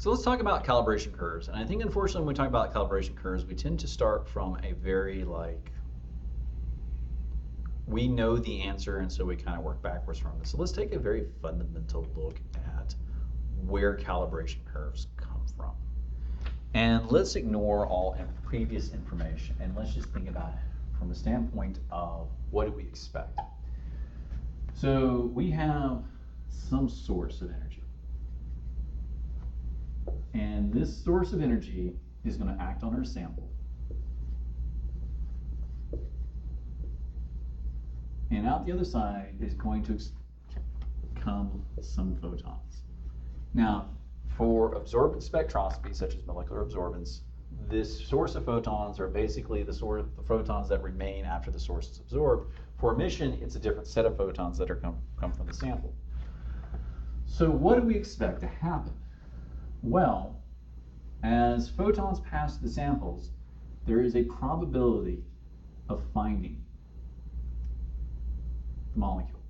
So let's talk about calibration curves. And I think unfortunately when we talk about calibration curves, we tend to start from a very we know the answer, and so we kind of work backwards from it. So let's take a very fundamental look at where calibration curves come from. And let's ignore all previous information, and let's just think about it from a standpoint of what do we expect. So we have some source of energy. And this source of energy is going to act on our sample. And out the other side is going to come some photons. Now, for absorbance spectroscopy, such as molecular absorbance, this source of photons are basically the photons that remain after the source is absorbed. For emission, it's a different set of photons that are come from the sample. So what do we expect to happen? Well, as photons pass the samples, there is a probability of finding the molecule.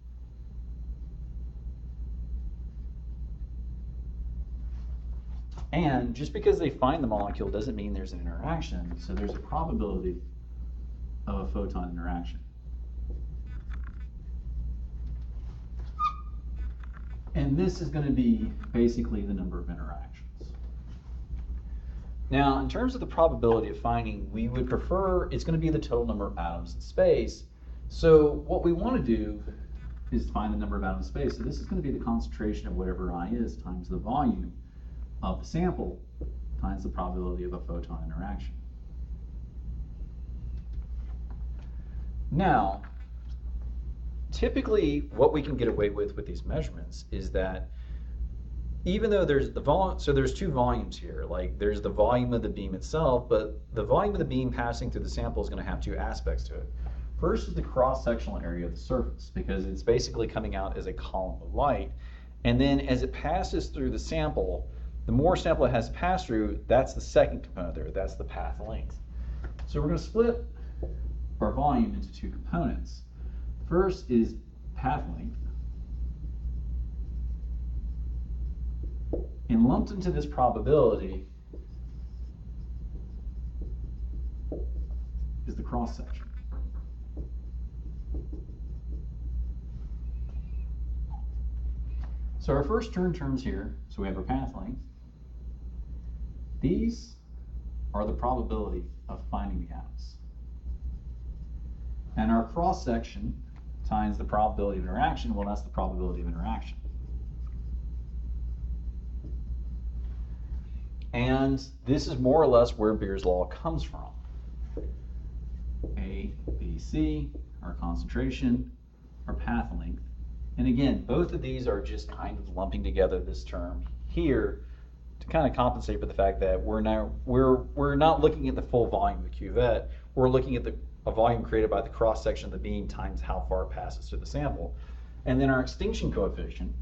And just because they find the molecule doesn't mean there's an interaction, so there's a probability of a photon interaction. And this is going to be basically the number of interactions. Now, in terms of the probability of finding, we would prefer it's going to be the total number of atoms in space. So what we want to do is find the number of atoms in space. So this is going to be the concentration of whatever I is times the volume of the sample times the probability of a photon interaction. Now, typically what we can get away with these measurements is that even though there's the volume, so there's two volumes here, like there's the volume of the beam itself, but the volume of the beam passing through the sample is going to have two aspects to it. First is the cross-sectional area of the surface, because it's basically coming out as a column of light. And then as it passes through the sample, the more sample it has to pass through, that's the second component there, that's the path length. So we're going to split our volume into two components. First is path length. And lumped into this probability is the cross-section. So our first terms here, so we have our path length. These are the probability of finding the atoms. And our cross-section times the probability of interaction, well, that's the probability of interaction. And this is more or less where Beer's law comes from. A, B, C, our concentration, our path length. And again, both of these are just kind of lumping together this term here to kind of compensate for the fact that we're not looking at the full volume of the cuvette. We're looking at a volume created by the cross-section of the beam times how far it passes through the sample. And then our extinction coefficient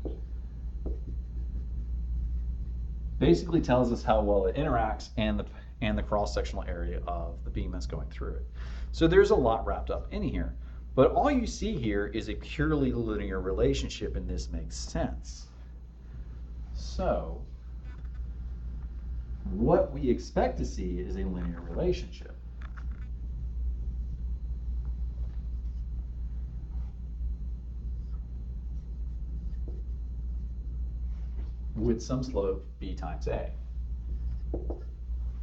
basically tells us how well it interacts and the cross-sectional area of the beam that's going through it. So there's a lot wrapped up in here. But all you see here is a purely linear relationship, and this makes sense. So what we expect to see is a linear relationship. With some slope b times a.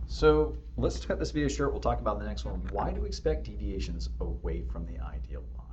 So let's cut this video short. We'll talk about the next one. Why do we expect deviations away from the ideal line?